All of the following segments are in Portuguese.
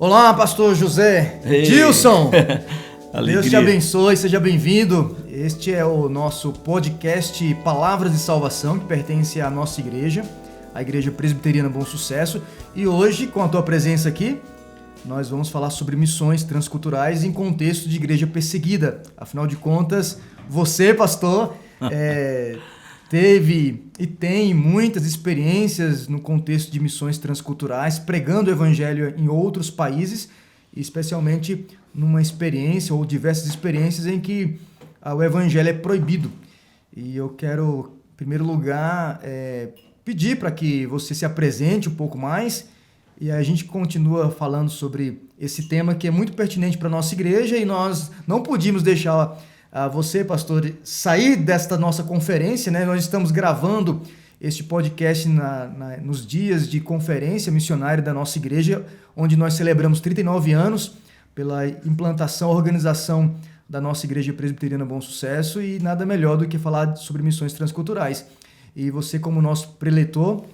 Olá, pastor José Dilson. Deus te abençoe, seja bem-vindo. Este é o nosso podcast Palavras de Salvação, que pertence à nossa igreja, a Igreja Presbiteriana Bom Sucesso. E hoje, com a tua presença aqui, nós vamos falar sobre missões transculturais em contexto de igreja perseguida. Afinal de contas, você, pastor, teve e tem muitas experiências no contexto de missões transculturais, pregando o evangelho em outros países, especialmente numa experiência ou diversas experiências em que o evangelho é proibido. E eu quero, em primeiro lugar, pedir para que você se apresente um pouco mais e a gente continua falando sobre esse tema que é muito pertinente para a nossa igreja e nós não podíamos deixar você, pastor, sair desta nossa conferência, né? Nós estamos gravando este podcast nos dias de conferência missionária da nossa igreja, onde nós celebramos 39 anos pela implantação, organização da nossa Igreja Presbiteriana Bom Sucesso, e nada melhor do que falar sobre missões transculturais. E você, como nosso preletor,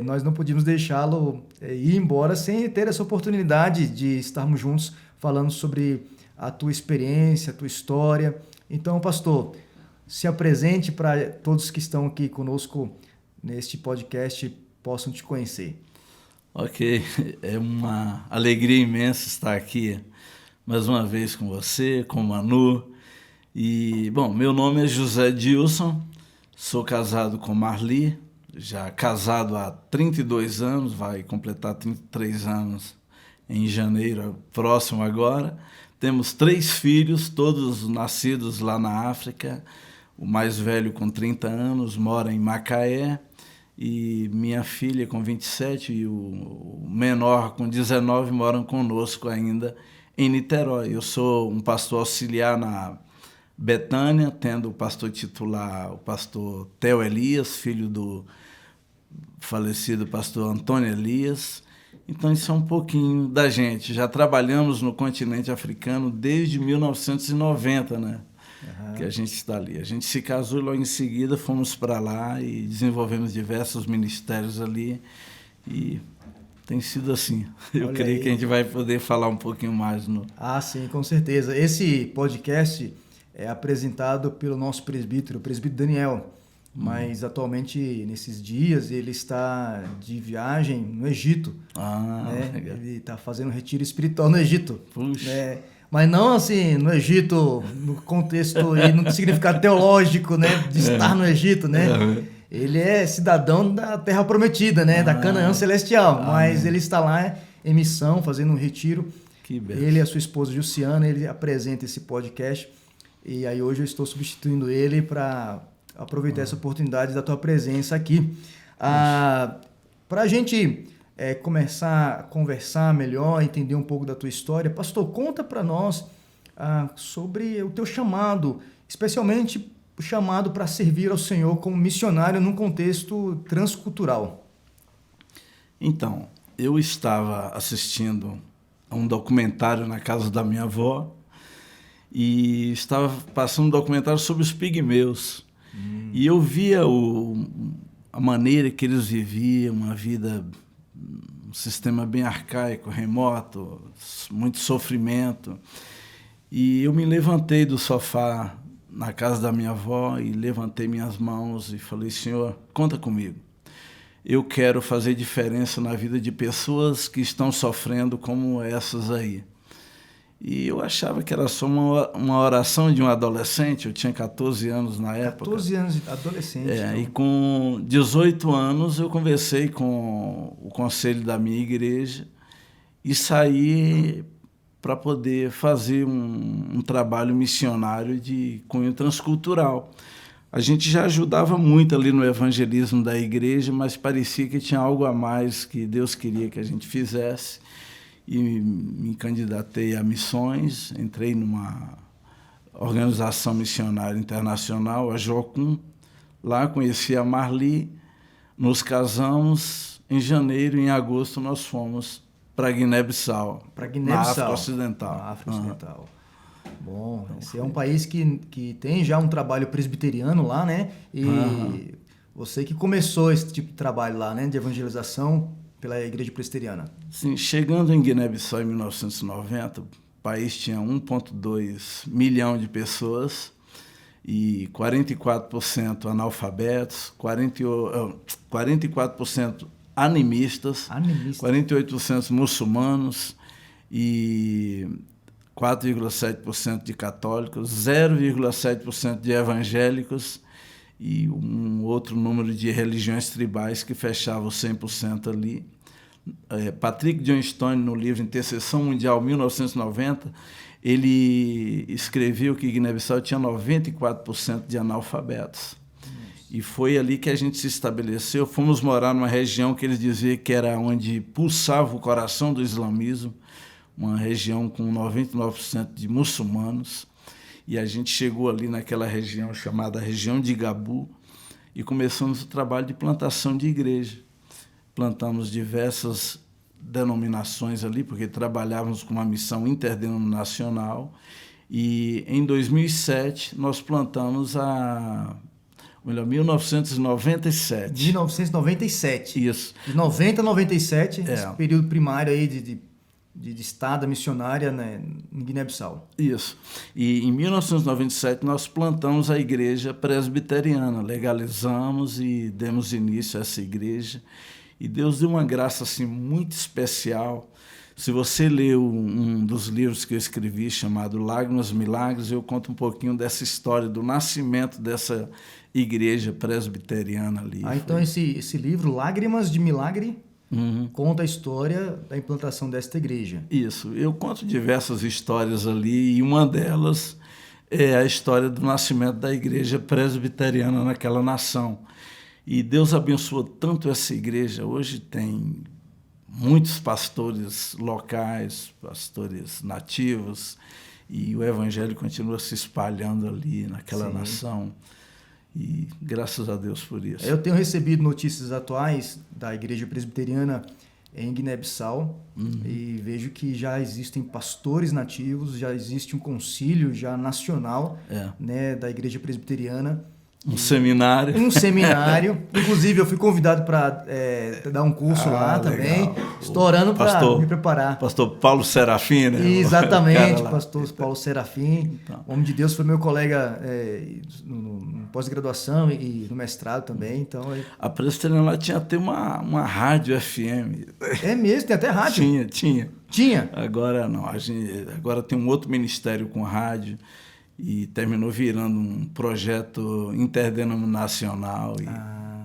nós não podíamos deixá-lo ir embora sem ter essa oportunidade de estarmos juntos falando sobre a tua experiência, a tua história. Então, pastor, se apresente para todos que estão aqui conosco neste podcast possam te conhecer. Ok, é uma alegria imensa estar aqui mais uma vez com você, com o Manu. E, bom, meu nome é José Dilson, sou casado com Marli, já casado há 32 anos, vai completar 33 anos em janeiro, próximo agora. Temos 3 filhos, todos nascidos lá na África. O mais velho com 30 anos mora em Macaé, e minha filha com 27 e o menor com 19 moram conosco ainda em Niterói. Eu sou um pastor auxiliar na Betânia, tendo o pastor titular, o pastor Theo Elias, filho do falecido pastor Antônio Elias. Então isso é um pouquinho da gente. Já trabalhamos no continente africano desde 1990, né? Uhum. Que a gente está ali. A gente se casou e logo em seguida fomos para lá e desenvolvemos diversos ministérios ali. E tem sido assim. Eu creio que a gente vai poder falar um pouquinho mais. Sim, com certeza. Esse podcast é apresentado pelo nosso presbítero, o presbítero Daniel. Mas atualmente, nesses dias, ele está de viagem no Egito. Legal. Ele está fazendo um retiro espiritual no Egito. Puxa. Mas não assim, no Egito, no contexto e no significado teológico, né, de estar no Egito, né? Ele é cidadão da Terra Prometida, né, da Canaã Celestial. Mas ele está lá em missão, fazendo um retiro. Que belo. Ele e a sua esposa Jussiana, ele apresenta esse podcast. E aí hoje eu estou substituindo ele para aproveitar essa oportunidade da tua presença aqui. Para a gente começar a conversar melhor, entender um pouco da tua história, pastor, conta para nós sobre o teu chamado, especialmente o chamado para servir ao Senhor como missionário num contexto transcultural. Então, eu estava assistindo a um documentário na casa da minha avó e estava passando um documentário sobre os pigmeus. E eu via a maneira que eles viviam, uma vida, um sistema bem arcaico, remoto, muito sofrimento. E eu me levantei do sofá na casa da minha avó e levantei minhas mãos e falei: Senhor, conta comigo. Eu quero fazer diferença na vida de pessoas que estão sofrendo como essas aí. E eu achava que era só uma oração de um adolescente. Eu tinha 14 anos na época. 14 anos de adolescente. Então. E com 18 anos eu conversei com o conselho da minha igreja e saí para poder fazer um trabalho missionário de cunho transcultural. A gente já ajudava muito ali no evangelismo da igreja, mas parecia que tinha algo a mais que Deus queria que a gente fizesse. E me candidatei a missões, entrei numa organização missionária internacional, a JOCUM. Lá conheci a Marli, nos casamos. Em janeiro e em agosto nós fomos para Guiné-Bissau, na África Ocidental. Na África Ocidental. Bom, esse é um país que tem já um trabalho presbiteriano lá, né? E você que começou esse tipo de trabalho lá, né? De evangelização pela Igreja Presbiteriana? Sim, chegando em Guiné-Bissau em 1990, o país tinha 1,2 milhão de pessoas e 44% analfabetos, 44% animistas, 48% muçulmanos e 4,7% de católicos, 0,7% de evangélicos e um outro número de religiões tribais que fechava os 100% ali. Patrick Johnstone, no livro Intercessão Mundial 1990, ele escreveu que Guiné-Bissau tinha 94% de analfabetos. E foi ali que a gente se estabeleceu. Fomos morar numa região que eles diziam que era onde pulsava o coração do islamismo, uma região com 99% de muçulmanos. E a gente chegou ali naquela região chamada região de Gabu e começamos o trabalho de plantação de igreja. Plantamos diversas denominações ali, porque trabalhávamos com uma missão interdenominacional. E em 2007 nós plantamos 1997. 1997. Isso. De 90 a 97, esse período primário aí de estada missionária, né, em Guiné-Bissau. Isso. E em 1997 nós plantamos a igreja presbiteriana, legalizamos e demos início a essa igreja. E Deus deu uma graça assim, muito especial. Se você leu um dos livros que eu escrevi, chamado Lágrimas Milagres, eu conto um pouquinho dessa história do nascimento dessa igreja presbiteriana ali. Então esse livro, Lágrimas de Milagre, conta a história da implantação desta igreja. Isso. Eu conto diversas histórias ali e uma delas é a história do nascimento da igreja presbiteriana naquela nação. E Deus abençoou tanto essa igreja. Hoje tem muitos pastores locais, pastores nativos, e o evangelho continua se espalhando ali naquela nação. E graças a Deus por isso. Eu tenho recebido notícias atuais da igreja presbiteriana em Guiné-Bissau e vejo que já existem pastores nativos, já existe um concílio já nacional, né, da igreja presbiteriana. Um seminário. Inclusive, eu fui convidado para dar um curso lá também. Estou orando para me preparar. Pastor Paulo Serafim, né? Exatamente, pastor Paulo Serafim. Então. Homem de Deus, foi meu colega no pós-graduação e no mestrado também. Então, a presbiteriana lá tinha até uma rádio FM. É mesmo? Tem até rádio? Tinha. Agora não. Agora tem um outro ministério com rádio. E terminou virando um projeto interdenominacional e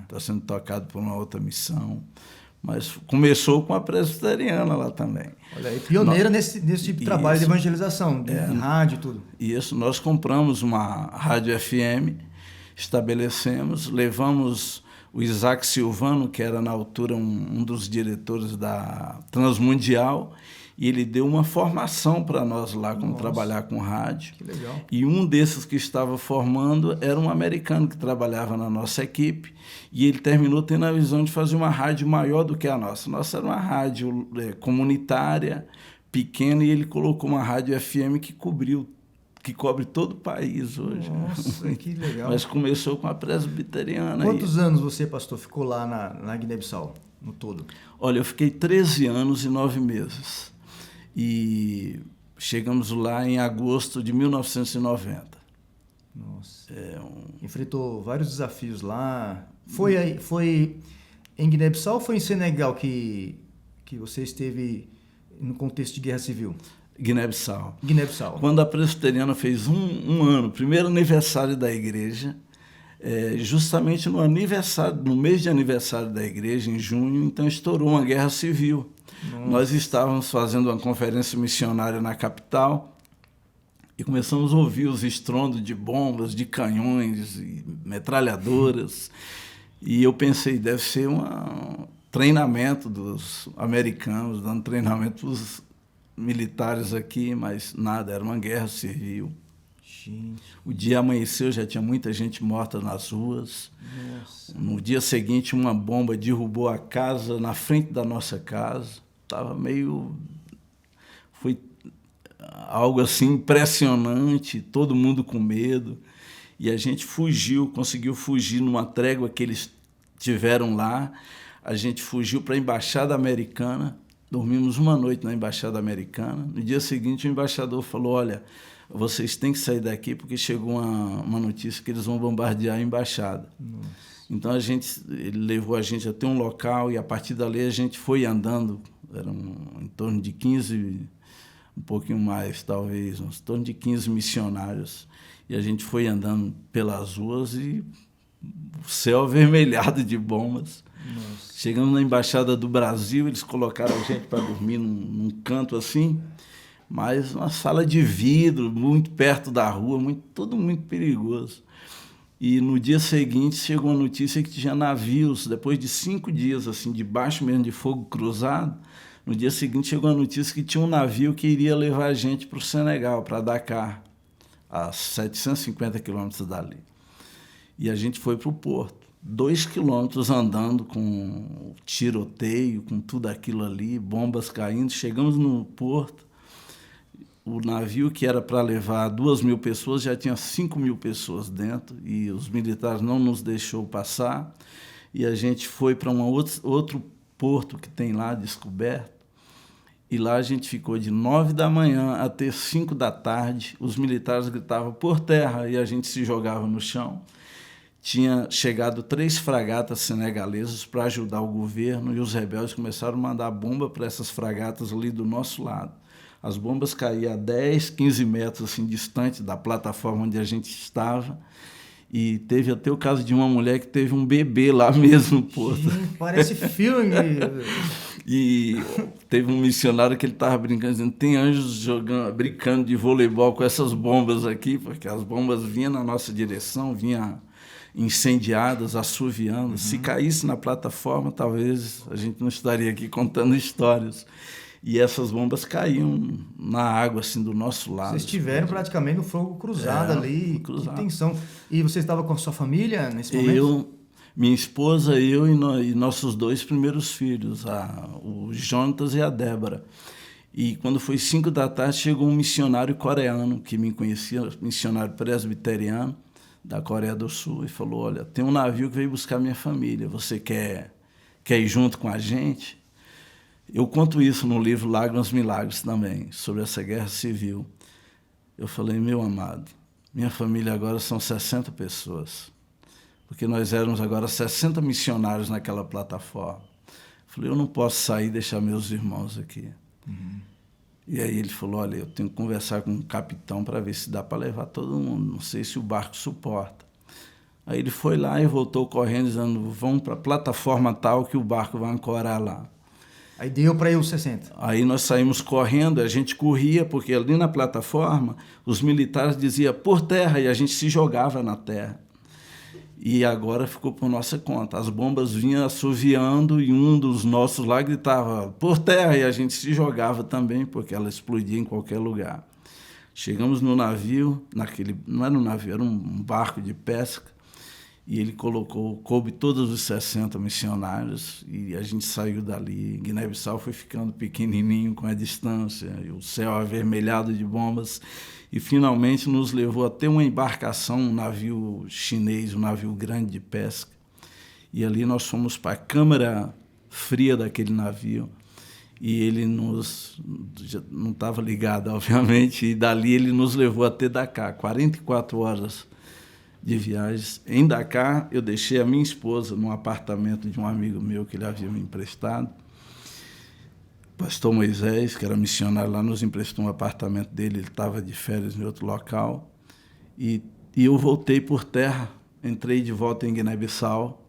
está sendo tocado por uma outra missão. Mas começou com a presbiteriana lá também. Olha aí, pioneira nesse tipo de trabalho de evangelização, de rádio e tudo. Isso, nós compramos uma rádio FM, estabelecemos, levamos o Isaac Silvano, que era na altura um dos diretores da Transmundial, e ele deu uma formação para nós lá, como trabalhar com rádio. Que legal. E um desses que estava formando era um americano que trabalhava na nossa equipe, e ele terminou tendo a visão de fazer uma rádio maior do que a nossa. Nossa era uma rádio comunitária, pequena, e ele colocou uma rádio FM que cobre todo o país hoje. Nossa, que legal. Mas começou com a presbiteriana. Quantos anos você, pastor, ficou lá na Guiné-Bissau, no todo? Olha, eu fiquei 13 anos e 9 meses. E chegamos lá em agosto de 1990. Nossa. Enfrentou vários desafios lá. Foi em Guiné-Bissau ou foi em Senegal que você esteve no contexto de guerra civil? Guiné-Bissau. Quando a presbiteriana fez um ano, primeiro aniversário da igreja, justamente no mês de aniversário da igreja, em junho, então estourou uma guerra civil. Nossa. Nós estávamos fazendo uma conferência missionária na capital e começamos a ouvir os estrondos de bombas, de canhões e metralhadoras. E eu pensei, deve ser um treinamento dos americanos, dando treinamento para os militares aqui, mas nada, era uma guerra civil. Gente. O dia amanheceu, já tinha muita gente morta nas ruas. Nossa. No dia seguinte, uma bomba derrubou a casa, na frente da nossa casa. Foi algo assim impressionante, todo mundo com medo. E a gente conseguiu fugir numa trégua que eles tiveram lá. a gente fugiu para a Embaixada Americana, dormimos uma noite na Embaixada Americana. No dia seguinte, o embaixador falou, olha, vocês têm que sair daqui porque chegou uma notícia que eles vão bombardear a embaixada. Nossa. Então, ele levou a gente até um local e, a partir dali, a gente foi andando, eram em torno de 15, um pouquinho mais, talvez, em torno de 15 missionários. E a gente foi andando pelas ruas e o céu avermelhado de bombas. Nossa. Chegamos na Embaixada do Brasil, eles colocaram a gente para dormir num canto assim, mas uma sala de vidro, muito perto da rua, tudo muito perigoso. E no dia seguinte chegou a notícia que tinha navios, depois de 5 dias, assim, debaixo mesmo de fogo cruzado, no dia seguinte chegou a notícia que tinha um navio que iria levar a gente para o Senegal, para Dakar, a 750 quilômetros dali. E a gente foi para o porto. 2 quilômetros andando com tiroteio, com tudo aquilo ali, bombas caindo. Chegamos no porto, o navio que era para levar 2.000 pessoas já tinha 5.000 pessoas dentro e os militares não nos deixou passar. E a gente foi para outro porto que tem lá, descoberto. E lá a gente ficou de 9 da manhã até 5 da tarde. Os militares gritavam por terra e a gente se jogava no chão. Tinha chegado 3 fragatas senegalesas para ajudar o governo e os rebeldes começaram a mandar bomba para essas fragatas ali do nosso lado. As bombas caíam a 10, 15 metros assim, distante da plataforma onde a gente estava. E teve até o caso de uma mulher que teve um bebê lá mesmo no porto. Parece filme. E teve um missionário que ele estava brincando, dizendo, tem anjos brincando de voleibol com essas bombas aqui, porque as bombas vinham na nossa direção, vinham incendiadas, assoviando. Uhum. Se caísse na plataforma, talvez a gente não estaria aqui contando histórias. E essas bombas caíam na água, assim, do nosso lado. Vocês estiveram praticamente no fogo cruzado ali, cruzado. Que tensão. E você estava com a sua família nesse momento? Minha esposa, eu e nossos 2 primeiros filhos, o Jonatas e a Débora. E quando foi 5 da tarde, chegou um missionário coreano que me conhecia, missionário presbiteriano da Coreia do Sul, e falou, olha, tem um navio que veio buscar minha família, você quer ir junto com a gente? Eu conto isso no livro Lágrimas Milagres também, sobre essa guerra civil. Eu falei, meu amado, minha família agora são 60 pessoas, porque nós éramos agora 60 missionários naquela plataforma. Eu falei, eu não posso sair e deixar meus irmãos aqui. Uhum. E aí ele falou, olha, eu tenho que conversar com o capitão para ver se dá para levar todo mundo, não sei se o barco suporta. Aí ele foi lá e voltou correndo, dizendo, vamos para a plataforma tal que o barco vai ancorar lá. Aí deu para ir os 60. Aí nós saímos correndo, a gente corria, porque ali na plataforma os militares diziam por terra e a gente se jogava na terra. E agora ficou por nossa conta. As bombas vinham assoviando e um dos nossos lá gritava por terra e a gente se jogava também, porque ela explodia em qualquer lugar. Chegamos no navio, não era um navio, era um barco de pesca, e ele coube todos os 60 missionários e a gente saiu dali. Guiné-Bissau foi ficando pequenininho com a distância, e o céu avermelhado de bombas, e finalmente nos levou até uma embarcação, um navio chinês, um navio grande de pesca. E ali nós fomos para a câmara fria daquele navio, e ele não estava ligado, obviamente, e dali ele nos levou até Dakar, 44 horas de viagens. Em Dakar, eu deixei a minha esposa num apartamento de um amigo meu que ele havia me emprestado. O pastor Moisés, que era missionário lá, nos emprestou um apartamento dele, ele estava de férias em outro local. E eu voltei por terra, entrei de volta em Guiné-Bissau.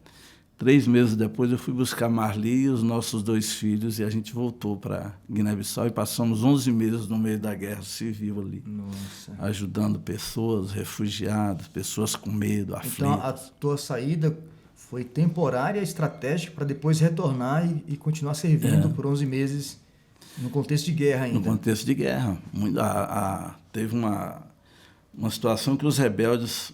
3 meses depois eu fui buscar Marli e os nossos 2 filhos e a gente voltou para Guiné-Bissau e passamos 11 meses no meio da guerra civil ali. Nossa. Ajudando pessoas, refugiados, pessoas com medo, aflitas. Então a tua saída foi temporária, estratégica, para depois retornar e continuar servindo por 11 meses no contexto de guerra ainda. No contexto de guerra. Teve uma situação que os rebeldes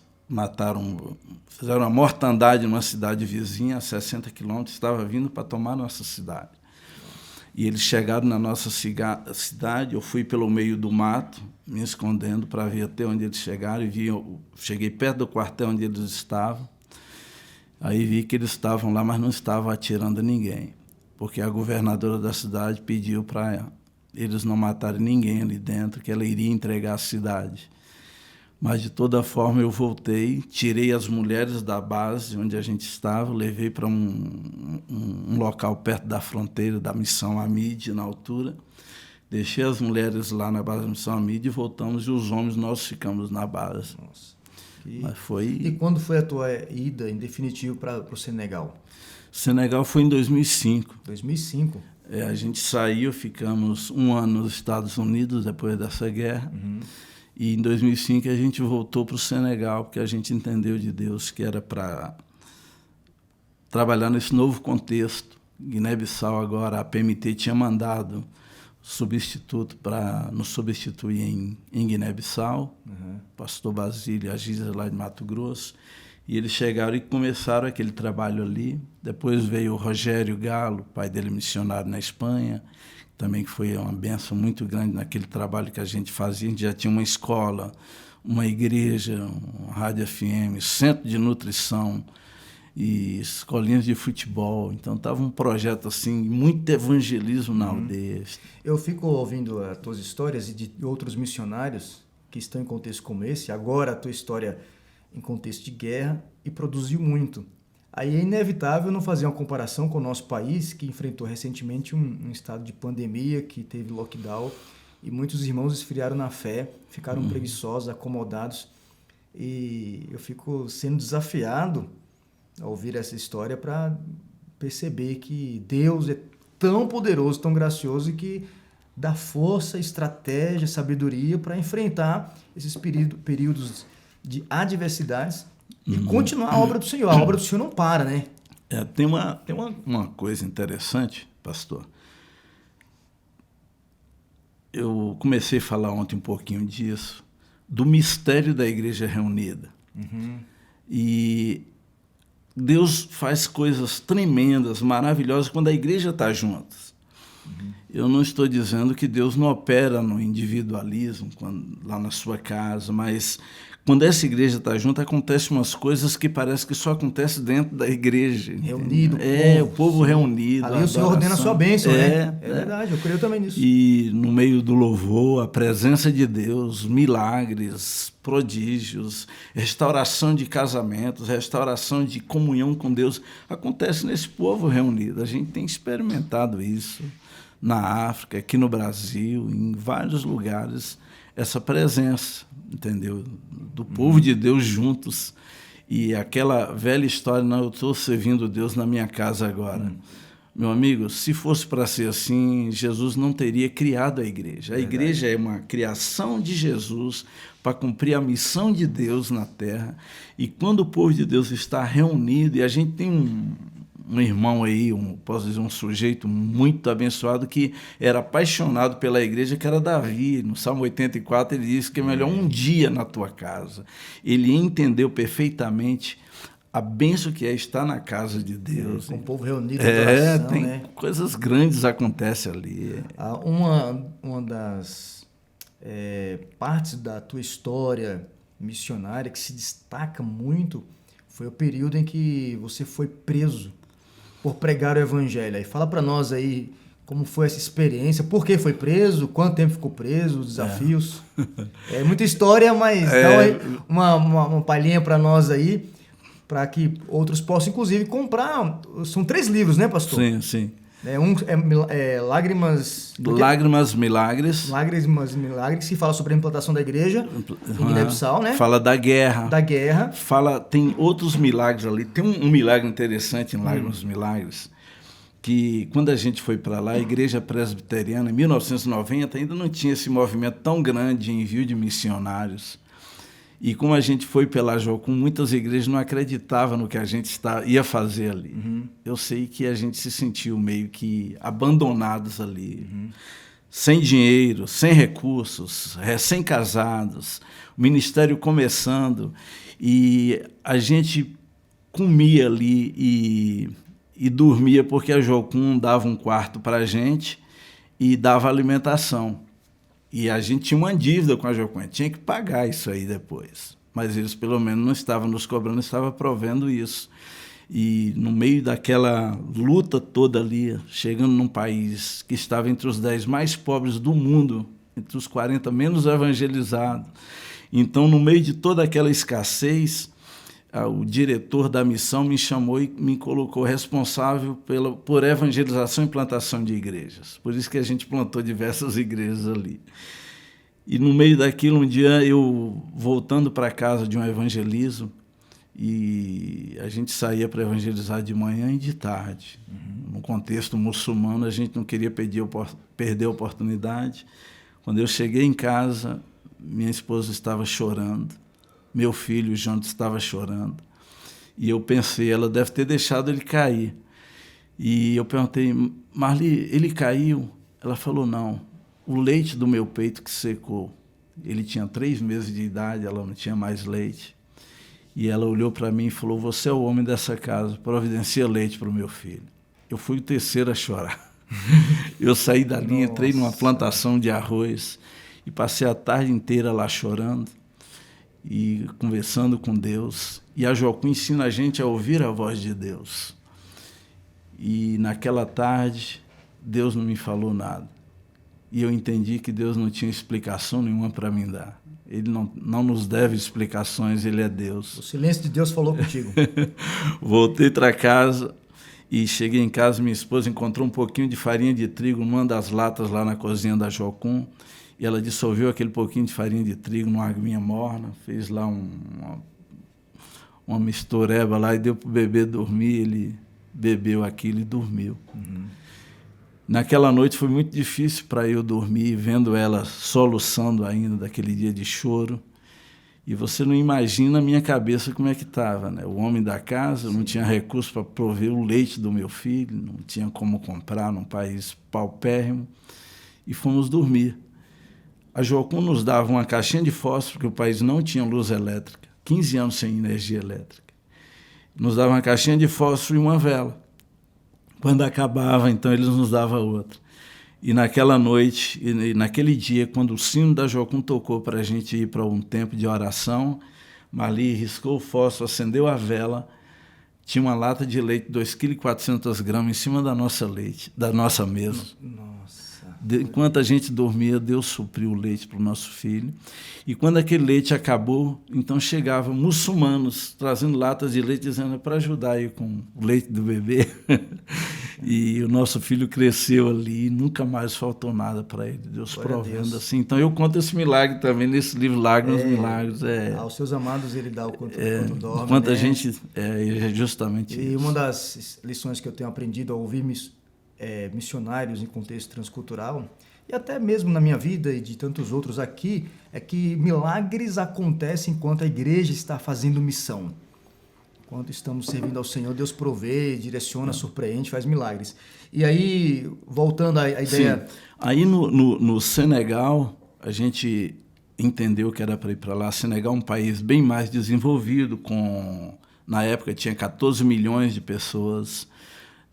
fizeram uma mortandade numa cidade vizinha, a 60 quilômetros, estava vindo para tomar nossa cidade. E eles chegaram na nossa cidade, eu fui pelo meio do mato, me escondendo para ver até onde eles chegaram, cheguei perto do quartel onde eles estavam. Aí vi que eles estavam lá, mas não estavam atirando ninguém, porque a governadora da cidade pediu para eles não matarem ninguém ali dentro, que ela iria entregar a cidade. Mas, de toda forma, eu voltei, tirei as mulheres da base onde a gente estava, levei para um local perto da fronteira da Missão Amide, na altura, deixei as mulheres lá na base da Missão Amide e voltamos, e os homens nós ficamos na base. Nossa. Mas foi... E quando foi a tua ida, em definitivo, para o Senegal? Senegal foi em 2005. 2005? A gente saiu, ficamos 1 ano nos Estados Unidos depois dessa guerra. E em 2005 a gente voltou para o Senegal, porque a gente entendeu de Deus que era para trabalhar nesse novo contexto. Guiné-Bissau agora, a PMT tinha mandado substituto para nos substituir em Guiné-Bissau, pastor Basílio e a Giza lá de Mato Grosso, e eles chegaram e começaram aquele trabalho ali. Depois veio o Rogério Galo, pai dele missionário na Espanha, também que foi uma bênção muito grande naquele trabalho que a gente fazia. A gente já tinha uma escola, uma igreja, uma rádio FM, centro de nutrição e escolinhas de futebol. Então estava um projeto assim, muito evangelismo na aldeia. Eu fico ouvindo as tuas histórias e de outros missionários que estão em contexto como esse. Agora a tua história em contexto de guerra, e produziu muito. Aí é inevitável não fazer uma comparação com o nosso país, que enfrentou recentemente um estado de pandemia, que teve lockdown, e muitos irmãos esfriaram na fé, ficaram preguiçosos, acomodados. E eu fico sendo desafiado a ouvir essa história para perceber que Deus é tão poderoso, tão gracioso, e que dá força, estratégia, sabedoria para enfrentar esses períodos de adversidades e continuar a obra do Senhor. A obra do Senhor não para, né? Tem uma coisa interessante, pastor. Eu comecei a falar ontem um pouquinho disso, do mistério da Igreja Reunida. E Deus faz coisas tremendas, maravilhosas, quando a igreja está junta. Eu não estou dizendo que Deus não opera no individualismo, lá na sua casa, mas quando essa igreja está junta, acontecem umas coisas que parece que só acontece dentro da igreja. Reunido. O povo reunido. Ali o Senhor ordena a sua bênção, né? É verdade, eu creio também nisso. E no meio do louvor, a presença de Deus, milagres, prodígios, restauração de casamentos, restauração de comunhão com Deus, acontece nesse povo reunido. A gente tem experimentado isso na África, aqui no Brasil, em vários lugares, essa presença, entendeu? Do povo de Deus juntos. E aquela velha história, não, eu estou servindo Deus na minha casa agora. Meu amigo, se fosse para ser assim, Jesus não teria criado a igreja. A igreja é uma criação de Jesus para cumprir a missão de Deus na terra. E quando o povo de Deus está reunido, e a gente tem um irmão aí, posso dizer, um sujeito muito abençoado que era apaixonado pela igreja, que era Davi. No Salmo 84 ele diz que é melhor um dia na tua casa. Ele entendeu perfeitamente a bênção que é estar na casa de Deus. Com o povo reunido em adoração, tem né? Coisas grandes acontecem ali. Uma das partes da tua história missionária que se destaca muito foi o período em que você foi preso por pregar o evangelho. Aí fala para nós aí como foi essa experiência, por que foi preso, quanto tempo ficou preso, os desafios. É muita história, mas dá uma palhinha para nós aí, para que outros possam, inclusive, comprar. São 3 livros, né, pastor? Sim, sim. Um é Lágrimas... Lágrimas, Milagres. Lágrimas, Milagres, que fala sobre a implantação da igreja em Guiné-Bissau, né? Fala da guerra. Da guerra. Tem outros milagres ali. Tem um milagre interessante em Lágrimas, Milagres, que quando a gente foi para lá, a igreja presbiteriana, em 1990, ainda não tinha esse movimento tão grande de envio de missionários. E como a gente foi pela Jocum, muitas igrejas não acreditavam no que a gente ia fazer ali. Eu sei que a gente se sentiu meio que abandonados ali, sem dinheiro, sem recursos, recém-casados, o ministério começando, e a gente comia ali e dormia, porque a Jocum dava um quarto para a gente e dava alimentação. E a gente tinha uma dívida com a Jocum, tinha que pagar isso aí depois. Mas eles, pelo menos, não estavam nos cobrando, estavam provendo isso. E no meio daquela luta toda ali, chegando num país que estava entre os 10 mais pobres do mundo, entre os 40 menos evangelizados. Então, no meio de toda aquela escassez, o diretor da missão me chamou e me colocou responsável por evangelização e plantação de igrejas. Por isso que a gente plantou diversas igrejas ali. E no meio daquilo, um dia eu, voltando para casa de um evangelismo, e a gente saía para evangelizar de manhã e de tarde. No contexto muçulmano, a gente não queria perder a oportunidade. Quando eu cheguei em casa, minha esposa estava chorando, meu filho, João, estava chorando. E eu pensei, ela deve ter deixado ele cair. E eu perguntei, Marli, ele caiu? Ela falou, não, o leite do meu peito que secou. Ele tinha 3 meses de idade, ela não tinha mais leite. E ela olhou para mim e falou, você é o homem dessa casa, providencia leite para o meu filho. Eu fui o terceiro a chorar. Eu saí dali, entrei numa plantação de arroz e passei a tarde inteira lá chorando e conversando com Deus. E a Jocum ensina a gente a ouvir a voz de Deus. E naquela tarde, Deus não me falou nada. E eu entendi que Deus não tinha explicação nenhuma para me dar. Ele não nos deve explicações, Ele é Deus. O silêncio de Deus falou contigo. Voltei para casa e cheguei em casa, minha esposa encontrou um pouquinho de farinha de trigo numa das latas lá na cozinha da Jocum, e ela dissolveu aquele pouquinho de farinha de trigo numa aguinha morna, fez lá uma mistureba lá e deu para o bebê dormir, ele bebeu aquilo e dormiu. Naquela noite foi muito difícil para eu dormir, vendo ela soluçando ainda daquele dia de choro. E você não imagina a minha cabeça como é que estava, né? O homem da casa, eu não tinha recurso para prover o leite do meu filho, não tinha como comprar num país paupérrimo. E fomos dormir. A Jocum nos dava uma caixinha de fósforo, porque o país não tinha luz elétrica, 15 anos sem energia elétrica. Nos dava uma caixinha de fósforo e uma vela. Quando acabava, então, eles nos davam outra. E naquela noite, e naquele dia, quando o sino da Jocum tocou para a gente ir para um tempo de oração, Marli riscou o fósforo, acendeu a vela, tinha uma lata de leite, 2,4 kg em cima da nossa mesa. Nossa. Enquanto a gente dormia, Deus supriu o leite para o nosso filho. E quando aquele leite acabou, então chegavam muçulmanos trazendo latas de leite, dizendo para ajudar aí com o leite do bebê. E o nosso filho cresceu ali, nunca mais faltou nada para ele. Deus provendo assim. Então eu conto esse milagre também nesse livro, Lágrimas, Milagres. Aos seus amados ele dá o quanto dorme. Enquanto né? a gente... É justamente E isso. uma das lições que eu tenho aprendido ao ouvir missionários em contexto transcultural, e até mesmo na minha vida e de tantos outros aqui, é que milagres acontecem enquanto a igreja está fazendo missão. Enquanto estamos servindo ao Senhor, Deus provê, direciona, surpreende, faz milagres. E aí, voltando à ideia... Sim. Aí no Senegal, a gente entendeu que era para ir para lá. Senegal é um país bem mais desenvolvido, na época tinha 14 milhões de pessoas,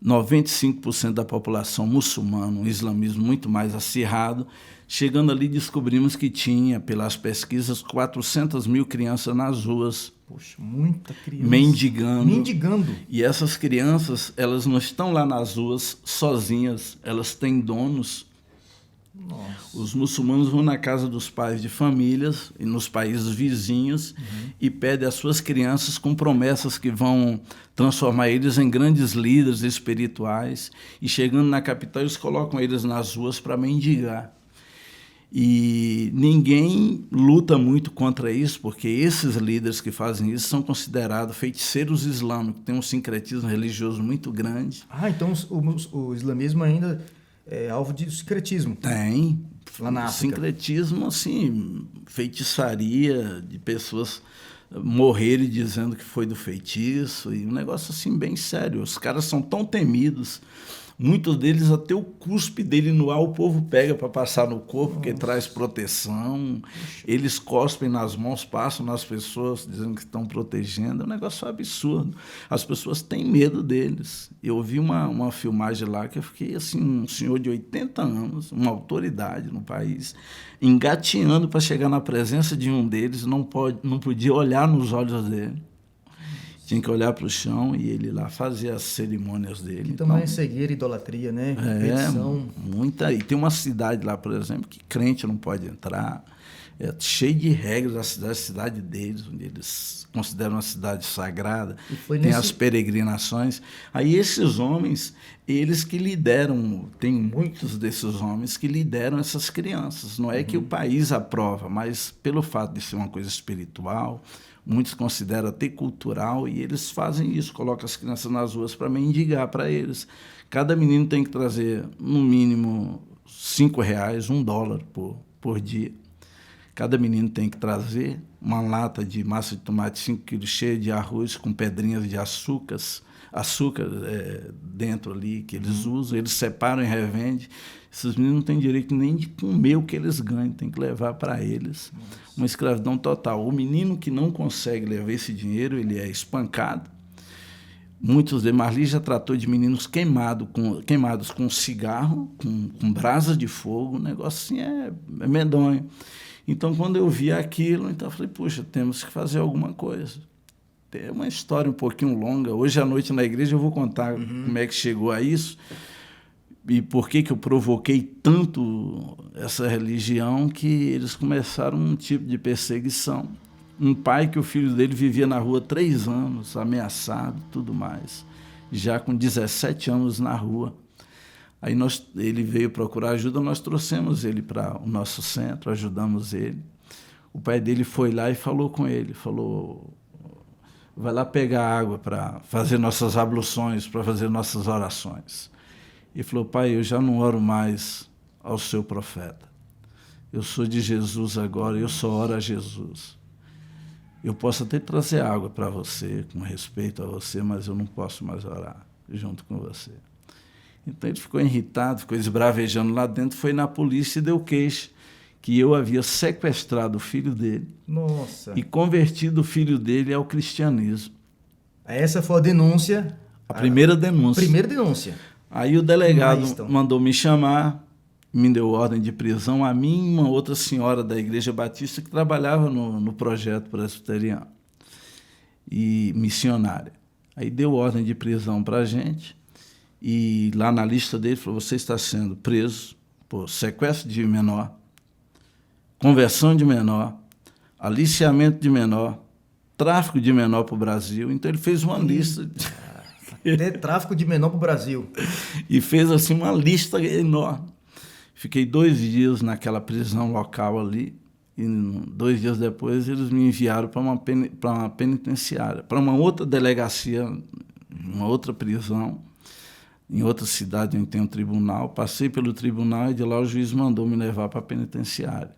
95% da população muçulmana, um islamismo muito mais acirrado. Chegando ali, descobrimos que tinha, pelas pesquisas, 400 mil crianças nas ruas. Poxa, muita criança. Mendigando. E essas crianças, elas não estão lá nas ruas sozinhas, elas têm donos. Nossa. Os muçulmanos vão na casa dos pais de famílias e nos países vizinhos e pedem às suas crianças com promessas que vão transformar eles em grandes líderes espirituais, e chegando na capital eles colocam eles nas ruas para mendigar. E ninguém luta muito contra isso, porque esses líderes que fazem isso são considerados feiticeiros islâmicos, têm um sincretismo religioso muito grande. Então o islamismo ainda é alvo de sincretismo. Tem. Lá na África. Sincretismo, assim, feitiçaria, de pessoas morrerem dizendo que foi do feitiço, e um negócio assim bem sério. Os caras são tão temidos, muitos deles até o cuspe dele no ar o povo pega para passar no corpo, porque traz proteção. Eles cospem nas mãos, passam nas pessoas dizendo que estão protegendo. É um negócio absurdo. As pessoas têm medo deles. Eu vi uma filmagem lá que eu fiquei assim, um senhor de 80 anos, uma autoridade no país, engateando para chegar na presença de um deles, não podia olhar nos olhos dele. tinha que olhar para o chão e ele lá fazia as cerimônias dele. Que também é cegueira, idolatria, né? Repetição. Muita. E tem uma cidade lá, por exemplo, que crente não pode entrar. É cheio de regras a cidade deles, onde eles consideram uma cidade sagrada. Tem as peregrinações. Aí esses homens, eles que lideram, tem muitos desses homens que lideram essas crianças. Não é que o país aprova, mas pelo fato de ser uma coisa espiritual, muitos consideram até cultural, e eles fazem isso, colocam as crianças nas ruas para mendigar para eles. Cada menino tem que trazer, no mínimo, R$5, $1 por dia. Cada menino tem que trazer uma lata de massa de tomate 5 quilos cheia de arroz com pedrinhas de açúcar dentro ali que eles usam, eles separam e revendem. Esses meninos não têm direito nem de comer o que eles ganham, tem que levar para eles. Uma escravidão total. O menino que não consegue levar esse dinheiro, ele é espancado. Muitos de Marli já tratou de meninos queimados com cigarro, com brasas de fogo, o negócio assim é medonho. Então, quando eu vi aquilo, então eu falei, puxa, temos que fazer alguma coisa. Tem uma história um pouquinho longa. Hoje à noite na igreja eu vou contar como é que chegou a isso e por que eu provoquei tanto essa religião, que eles começaram um tipo de perseguição. Um pai que o filho dele vivia na rua 3 anos, ameaçado, tudo mais, já com 17 anos na rua. Aí ele veio procurar ajuda, nós trouxemos ele para o nosso centro, ajudamos ele. O pai dele foi lá e falou com ele, falou, vai lá pegar água para fazer nossas abluções, para fazer nossas orações. E falou, pai, eu já não oro mais ao seu profeta. Eu sou de Jesus agora, eu só oro a Jesus. Eu posso até trazer água para você, com respeito a você, mas eu não posso mais orar junto com você. Então ele ficou irritado, ficou esbravejando lá dentro, foi na polícia e deu queixa que eu havia sequestrado o filho dele. Nossa. E convertido o filho dele ao cristianismo. Essa foi a denúncia. A primeira denúncia. Primeira denúncia. Aí o delegado mandou me chamar, me deu ordem de prisão, a mim e uma outra senhora da Igreja Batista que trabalhava no projeto presbiteriano e missionária. Aí deu ordem de prisão para a gente. E lá na lista dele falou, você está sendo preso por sequestro de menor, conversão de menor, aliciamento de menor, tráfico de menor para o Brasil. Então ele fez uma lista. Até tráfico de menor para o Brasil. E fez assim uma lista enorme. Fiquei 2 dias naquela prisão local ali, e 2 dias depois eles me enviaram para uma penitenciária, para uma outra delegacia, uma outra prisão, em outra cidade onde tem um tribunal. Passei pelo tribunal e de lá o juiz mandou me levar para a penitenciária.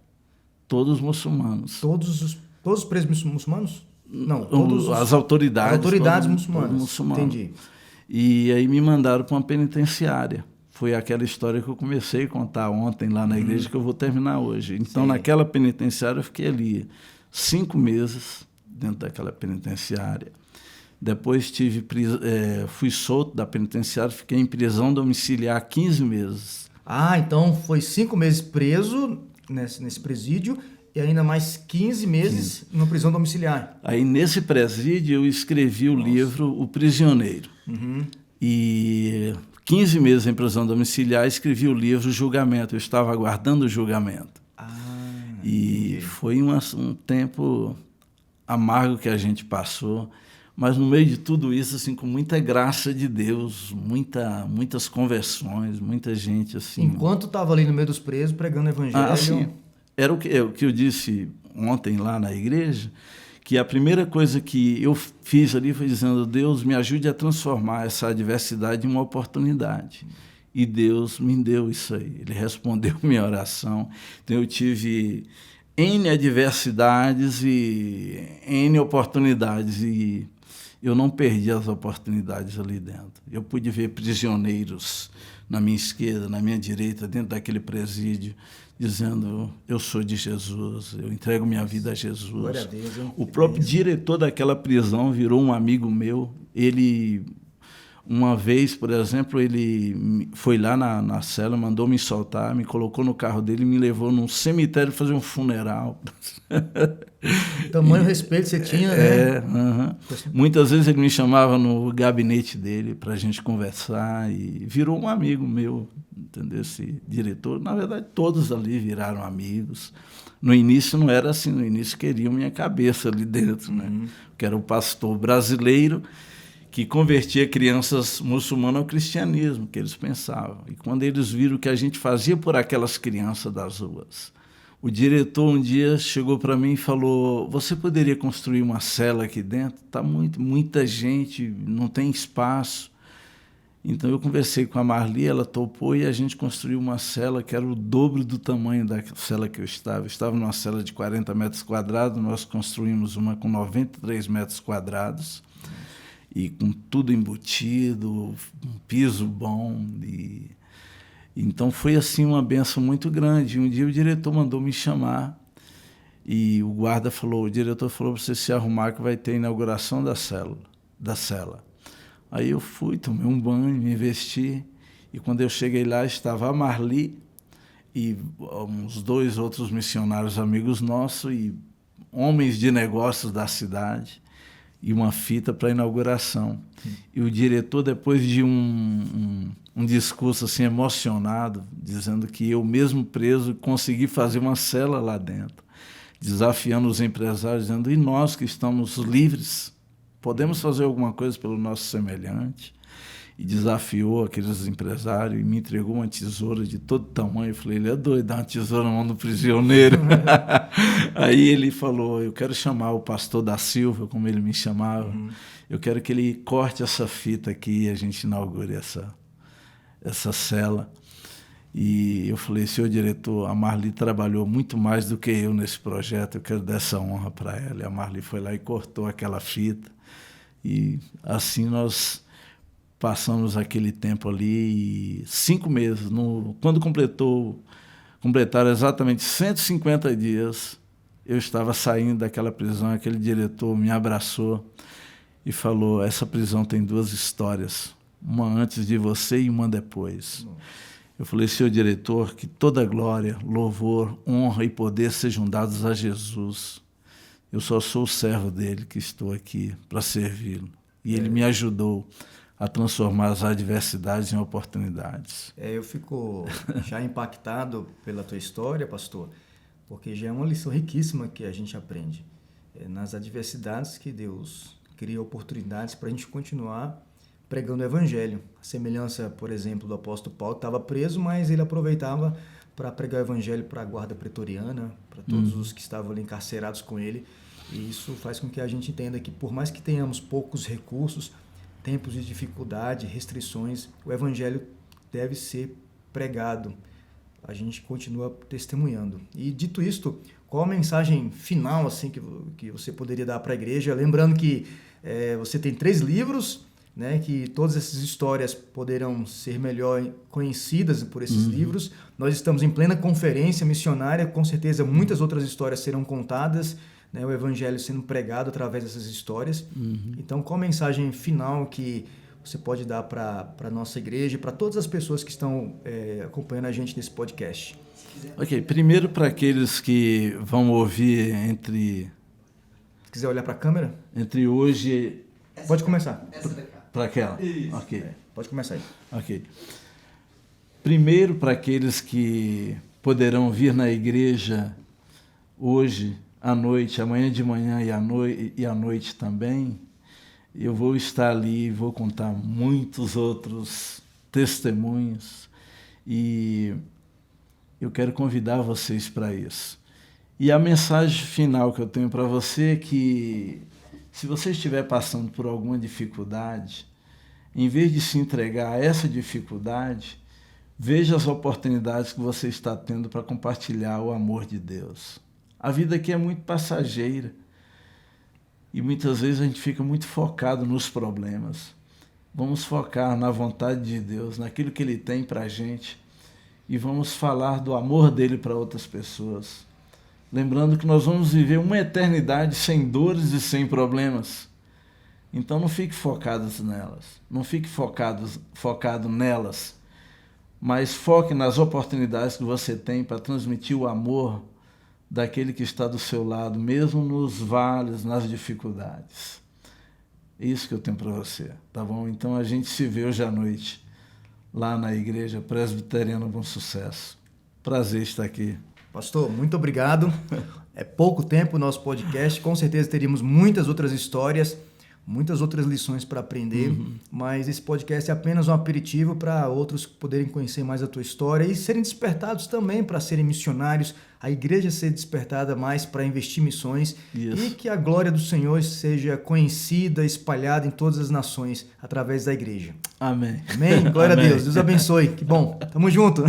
Todos muçulmanos. Todos os presos muçulmanos? Não, as autoridades. As autoridades todos muçulmanas. Entendi. E aí me mandaram para uma penitenciária. Foi aquela história que eu comecei a contar ontem lá na igreja, que eu vou terminar hoje. Então, sim, naquela penitenciária eu fiquei ali 5 meses dentro daquela penitenciária. Depois fui solto da penitenciária, fiquei em prisão domiciliar 15 meses. Ah, então foi 5 meses preso nesse presídio e ainda mais 15 meses na prisão domiciliar. Aí nesse presídio eu escrevi o livro O Prisioneiro. E 15 meses em prisão domiciliar escrevi o livro Julgamento. Eu estava aguardando o julgamento. E foi um tempo amargo que a gente passou. Mas no meio de tudo isso, assim, com muita graça de Deus, muitas conversões, muita gente assim. Enquanto estava ali no meio dos presos pregando o evangelho. Sim. Era o que eu disse ontem lá na igreja, que a primeira coisa que eu fiz ali foi dizendo, Deus me ajude a transformar essa adversidade em uma oportunidade. E Deus me deu isso aí. Ele respondeu minha oração. Então eu tive N adversidades e N oportunidades, e eu não perdi as oportunidades ali dentro. Eu pude ver prisioneiros na minha esquerda, na minha direita, dentro daquele presídio, dizendo, eu sou de Jesus, eu entrego minha vida a Jesus. Glória a Deus, o próprio diretor daquela prisão virou um amigo meu. Ele Uma vez, por exemplo, ele foi lá na cela, mandou me soltar, me colocou no carro dele e me levou num cemitério fazer um funeral. Tamanho respeito você tinha, né? Muitas vezes ele me chamava no gabinete dele para a gente conversar e virou um amigo meu, entendeu? Esse diretor. Na verdade, todos ali viraram amigos. No início não era assim, no início queriam minha cabeça ali dentro, né? Que era o pastor brasileiro que convertia crianças muçulmanas ao cristianismo, que eles pensavam. E quando eles viram o que a gente fazia por aquelas crianças das ruas, o diretor um dia chegou para mim e falou: você poderia construir uma cela aqui dentro? Está muita gente, não tem espaço. Então eu conversei com a Marli, ela topou e a gente construiu uma cela que era o dobro do tamanho da cela que eu estava. Eu estava numa cela de 40 metros quadrados, nós construímos uma com 93 metros quadrados. E com tudo embutido, um piso bom. Então foi assim uma benção muito grande. Um dia o diretor mandou me chamar e o guarda falou, o diretor falou para você se arrumar que vai ter a inauguração da cela. Aí eu fui, tomei um banho, me vesti e quando eu cheguei lá estava a Marli e uns 2 outros missionários amigos nossos e homens de negócios da cidade. E uma fita para a inauguração. E o diretor, depois de um discurso assim emocionado, dizendo que eu mesmo preso consegui fazer uma cela lá dentro, desafiando os empresários, dizendo, e nós que estamos livres, podemos fazer alguma coisa pelo nosso semelhante? E desafiou aqueles empresários e me entregou uma tesoura de todo tamanho. Eu falei, ele é doido, dá uma tesoura na mão do prisioneiro. Aí ele falou, eu quero chamar o pastor da Silva, como ele me chamava, eu quero que ele corte essa fita aqui e a gente inaugure essa cela. E eu falei, senhor diretor, a Marli trabalhou muito mais do que eu nesse projeto, eu quero dar essa honra para ela. E a Marli foi lá e cortou aquela fita. E assim nós passamos aquele tempo ali, 5 meses. Quando completaram exatamente 150 dias, eu estava saindo daquela prisão, aquele diretor me abraçou e falou, essa prisão tem 2 histórias, uma antes de você e uma depois. Eu falei, senhor diretor, que toda glória, louvor, honra e poder sejam dados a Jesus. Eu só sou o servo dele que estou aqui para servi-lo. E ele me ajudou a transformar as adversidades em oportunidades. Eu fico já impactado pela tua história, pastor, porque já é uma lição riquíssima que a gente aprende. Nas adversidades que Deus cria oportunidades para a gente continuar pregando o evangelho. A semelhança, por exemplo, do apóstolo Paulo, que estava preso, mas ele aproveitava para pregar o evangelho para a guarda pretoriana, para todos os que estavam ali encarcerados com ele. E isso faz com que a gente entenda que, por mais que tenhamos poucos recursos, tempos de dificuldade, restrições, o evangelho deve ser pregado. A gente continua testemunhando. E dito isto, qual a mensagem final assim que você poderia dar para a igreja? Lembrando que você tem 3 livros, né, que todas essas histórias poderão ser melhor conhecidas por esses livros. Nós estamos em plena conferência missionária, com certeza muitas outras histórias serão contadas, né, o evangelho sendo pregado através dessas histórias. Então, qual a mensagem final que você pode dar para a nossa igreja e para todas as pessoas que estão acompanhando a gente nesse podcast? Ok, primeiro para aqueles que vão ouvir Se quiser olhar para a câmera? Entre hoje... Pode começar. Para aquela? Isso. Ok. Pode começar aí. Ok. Primeiro para aqueles que poderão vir na igreja hoje à noite, amanhã de manhã e à noite também, eu vou estar ali e vou contar muitos outros testemunhos e eu quero convidar vocês para isso. E a mensagem final que eu tenho para você é que se você estiver passando por alguma dificuldade, em vez de se entregar a essa dificuldade, veja as oportunidades que você está tendo para compartilhar o amor de Deus. A vida aqui é muito passageira e muitas vezes a gente fica muito focado nos problemas. Vamos focar na vontade de Deus, naquilo que Ele tem para a gente e vamos falar do amor dele para outras pessoas. Lembrando que nós vamos viver uma eternidade sem dores e sem problemas. Então não fique focado nelas, não fique focado nelas, mas foque nas oportunidades que você tem para transmitir o amor daquele que está do seu lado, mesmo nos vales, nas dificuldades. Isso que eu tenho para você, tá bom? Então a gente se vê hoje à noite, lá na Igreja Presbiteriana Bom Sucesso. Prazer estar aqui. Pastor, muito obrigado. É pouco tempo o nosso podcast, com certeza teríamos muitas outras histórias, muitas outras lições para aprender, mas esse podcast é apenas um aperitivo para outros poderem conhecer mais a tua história e serem despertados também para serem missionários, a igreja ser despertada mais para investir em missões. Isso. E que a glória do Senhor seja conhecida, espalhada em todas as nações através da igreja. Amém. Amém? Glória Amém. a Deus. Deus abençoe. Que bom. Tamo junto.